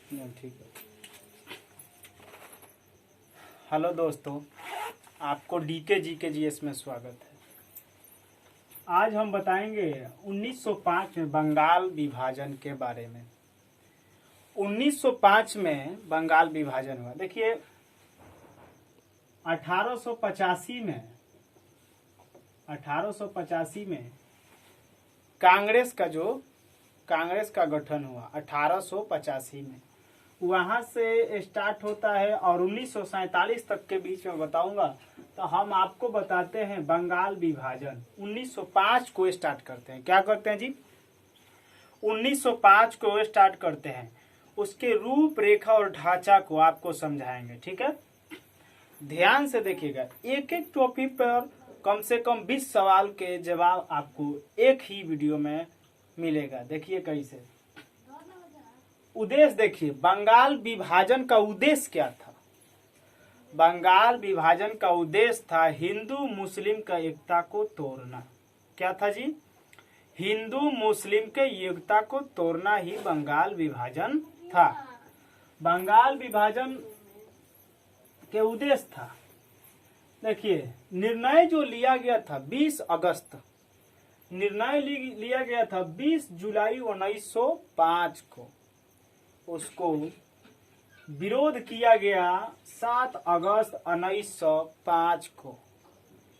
ठीक है। हेलो दोस्तों, आपको डीके जीके जीएस में स्वागत है। आज हम बताएंगे 1905 में बंगाल विभाजन के बारे में। 1905 में बंगाल विभाजन हुआ। देखिए 1885 में कांग्रेस का गठन हुआ 1885 में, वहां से स्टार्ट होता है और 1947 तक के बीच में बताऊंगा। तो हम आपको बताते हैं बंगाल विभाजन 1905 को स्टार्ट करते हैं। क्या करते हैं जी? 1905 को स्टार्ट करते हैं। उसके रूपरेखा और ढांचा को आपको समझाएंगे, ठीक है। ध्यान से देखिएगा, एक एक टॉपिक पर कम से कम 20 सवाल के जवाब आपको एक ही वीडियो में मिलेगा। देखिए कैसे। उद्देश्य देखिए, बंगाल विभाजन का उद्देश्य क्या था? बंगाल विभाजन का उद्देश्य था हिंदू मुस्लिम का एकता को तोड़ना। क्या था जी? हिंदू मुस्लिम के एकता को तोड़ना ही बंगाल विभाजन था। बंगाल विभाजन के उद्देश्य था, देखिए निर्णय जो लिया गया था 20 अगस्त, निर्णय लिया गया था 20 जुलाई 1905 को। उसको विरोध किया गया 7 अगस्त 1905 को।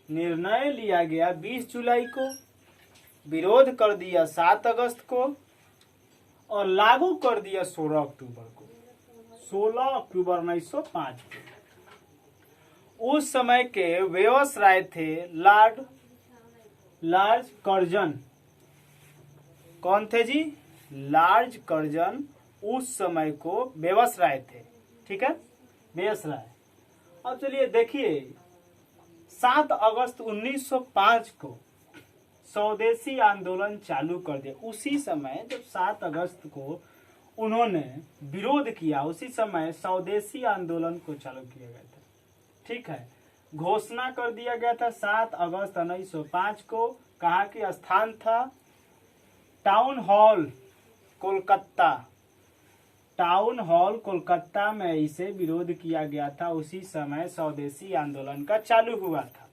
निर्णय लिया गया 20 जुलाई को, विरोध कर दिया 7 अगस्त को और लागू कर दिया 16 अक्टूबर को। 16 अक्टूबर 1905 को। उस समय के वायसराय थे लॉर्ड कर्जन। कौन थे जी? लॉर्ड कर्जन उस समय को वायसराय थे, ठीक है, वायसराय। अब चलिए देखिए, 7 अगस्त 1905 को स्वदेशी आंदोलन चालू कर दिया। उसी समय जब 7 अगस्त को उन्होंने विरोध किया, उसी समय स्वदेशी आंदोलन को चालू किया गया था, ठीक है। घोषणा कर दिया गया था 7 अगस्त 1905 को। कहाँ की स्थान था? Town hall Kolkata. Town hall Kolkata में इसे विरोध किया गया था। उसी समय स्वदेशी आंदोलन का चालू हुआ था।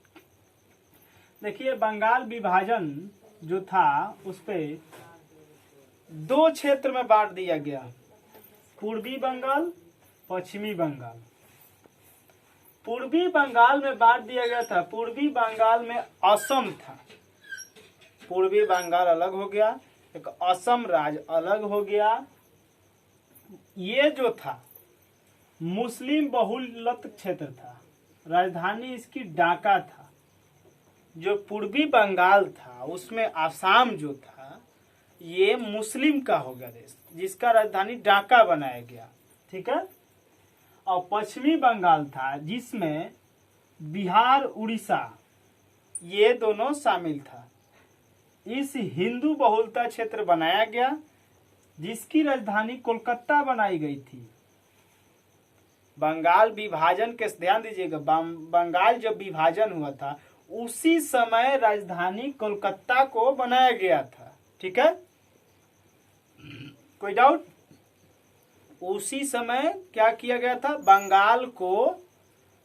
देखिए बंगाल विभाजन जो था उस पे 2 क्षेत्र में बांट दिया गया, पूर्वी बंगाल, पश्चिमी बंगाल। पूर्वी बंगाल में बांट दिया गया था। पूर्वी बंगाल में असम था। पूर्वी बंगाल अलग हो गया, एक असम राज्य अलग हो गया। ये जो था मुस्लिम बहुलत क्षेत्र था, राजधानी इसकी ढाका था। जो पूर्वी बंगाल था उसमें आसाम जो था ये मुस्लिम का हो गया देश, जिसका राजधानी ढाका बनाया गया, ठीक है। और पश्चिमी बंगाल था जिसमें बिहार, उड़ीसा ये दोनों शामिल था। इस हिंदू बहुलता क्षेत्र बनाया गया जिसकी राजधानी कोलकाता बनाई गई थी। बंगाल विभाजन के ध्यान दीजिएगा, बंगाल जब विभाजन हुआ था उसी समय राजधानी कोलकाता को बनाया गया था, ठीक है। कोई डाउट? उसी समय क्या किया गया था? बंगाल को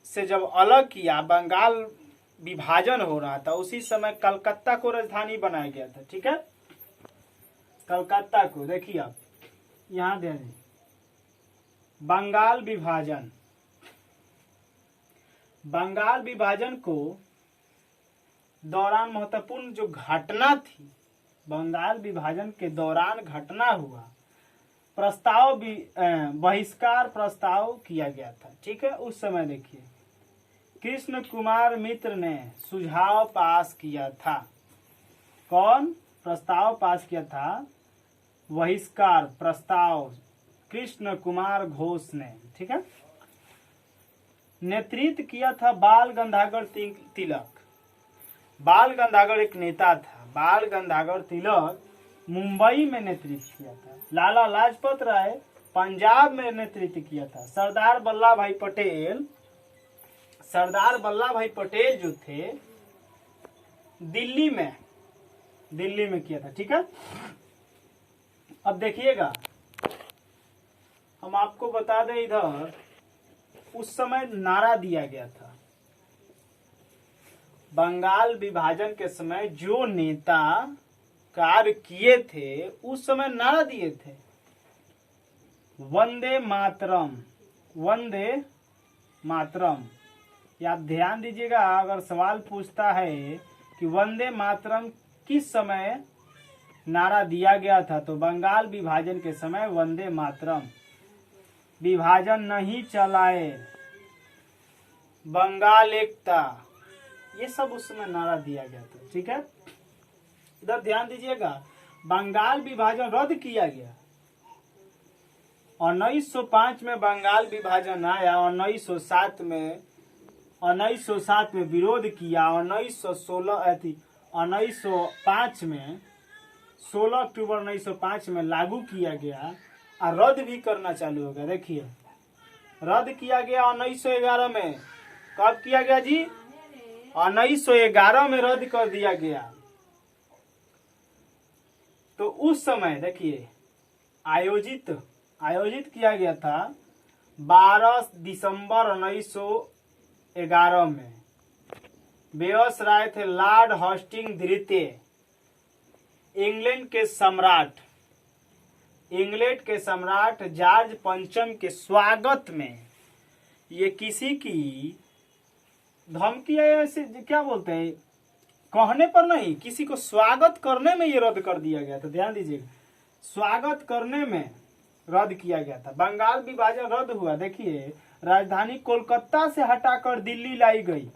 से जब अलग किया, बंगाल विभाजन हो रहा था, उसी समय कलकत्ता को राजधानी बनाया गया था, ठीक है। कलकत्ता को देखिए आप यहां दे दें। बंगाल विभाजन को दौरान महत्वपूर्ण जो घटना थी, बंगाल विभाजन के दौरान घटना हुआ, बहिष्कार प्रस्ताव किया गया था, ठीक है। उस समय देखिए कृष्ण कुमार मित्र ने सुझाव पास किया था। कौन प्रस्ताव पास किया था? बहिष्कार प्रस्ताव कृष्ण कुमार घोष ने, ठीक है। नेतृत्व किया था बाल गंगाधर तिलक। बाल गंगाधर एक नेता था। बाल गंगाधर तिलक मुंबई में नेतृत्व किया था। लाला लाजपत राय पंजाब में नेतृत्व किया था। सरदार वल्लभ भाई पटेल जो थे दिल्ली में किया था, ठीक है। अब देखिएगा, हम आपको बता दें इधर उस समय नारा दिया गया था। बंगाल विभाजन के समय जो नेता कार्य किए थे उस समय नारा दिए थे वंदे मातरम, वंदे मातरम। ये आप ध्यान दीजिएगा, अगर सवाल पूछता है कि वंदे मातरम किस समय नारा दिया गया था, तो बंगाल विभाजन के समय वंदे मातरम। विभाजन नहीं चलाए, बंगाल एकता, ये सब उस समय नारा दिया गया था। ठीक है, इधर ध्यान दीजिएगा, बंगाल विभाजन रद्द किया गया। 1905 में बंगाल विभाजन आया, 1907 में विरोध किया, 1905 में 16 अक्टूबर 1905 में लागू किया गया और रद्द भी करना चालू हो गया। देखिए, रद्द किया गया 1911 में। कब किया गया जी? 1911 में रद्द कर दिया गया। तो उस समय देखिए आयोजित किया गया था 12 दिसंबर 1911 में। बेवसराय थे लॉर्ड हस्टिंग द्वितीय, इंग्लैंड के सम्राट जॉर्ज पंचम के स्वागत में। ये किसी की धमकी है, ऐसे क्या बोलते हैं, कहने पर नहीं, किसी को स्वागत करने में ये रद्द कर दिया गया था। ध्यान दीजिएगा, स्वागत करने में रद्द किया गया था। बंगाल विभाजन रद्द हुआ। देखिए, राजधानी कोलकाता से हटाकर दिल्ली लाई गई।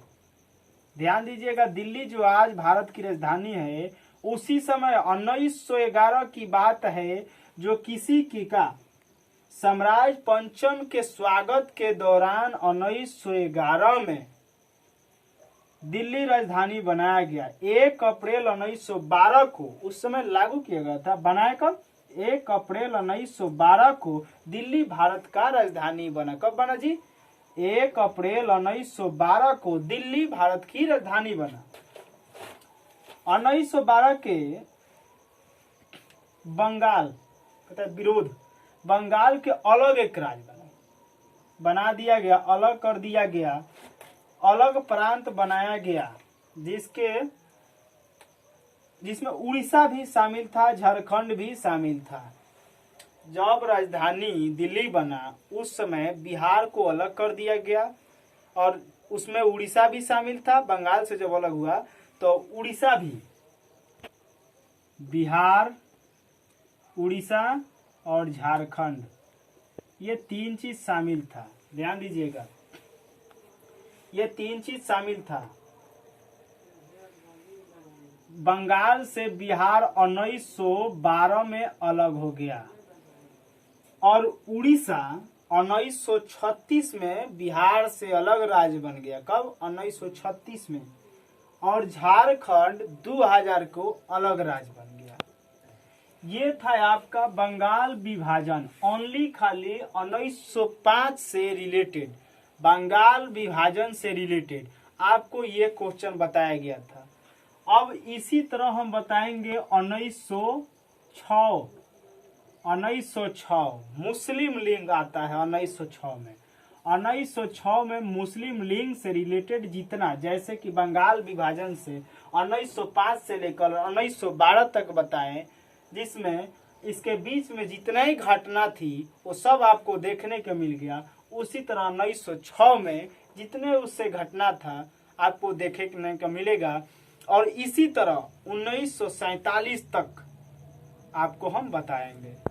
ध्यान दीजिएगा, दिल्ली जो आज भारत की राजधानी है, उसी समय 1911 की बात है, जो किसी की का सम्राट पंचम के स्वागत के दौरान 1911 में दिल्ली राजधानी बनाया गया। 1 अप्रैल 1912 को उस समय लागू किया गया था। बनाया कब? 1 अप्रैल 1912 को दिल्ली भारत का राजधानी बना। कब बना जी? 1 अप्रैल 1912 को दिल्ली भारत की राजधानी बना। 1912 के बंगाल विरोध, बंगाल के अलग एक राज्य बना दिया गया, अलग कर दिया गया, अलग प्रांत बनाया गया, जिसमें उड़ीसा भी शामिल था, झारखंड भी शामिल था। जब राजधानी दिल्ली बना उस समय बिहार को अलग कर दिया गया और उसमें उड़ीसा भी शामिल था। बंगाल से जब अलग हुआ तो उड़ीसा भी, बिहार, उड़ीसा और झारखंड, ये 3 चीज शामिल था। ध्यान दीजिएगा, ये 3 चीज शामिल था। बंगाल से बिहार 1912 में अलग हो गया और उड़ीसा 1936 में बिहार से अलग राज्य बन गया। कब? 1936 में। और झारखंड 2000 को अलग राज्य बन गया। ये था आपका बंगाल विभाजन, ओनली खाली 1905 से रिलेटेड, बंगाल विभाजन से रिलेटेड आपको ये क्वेश्चन बताया गया था। अब इसी तरह हम बताएंगे 1906 मुस्लिम लीग आता है 1906 में। 1906 में मुस्लिम लीग से रिलेटेड जितना, जैसे कि बंगाल विभाजन से 1905 से लेकर 1912 तक बताएं, जिसमें इसके बीच में जितना ही घटना थी वो सब आपको देखने को मिल गया। उसी तरह 1906 में जितने उससे घटना था आपको देखने को मिलेगा और इसी तरह 1947 तक आपको हम बताएंगे।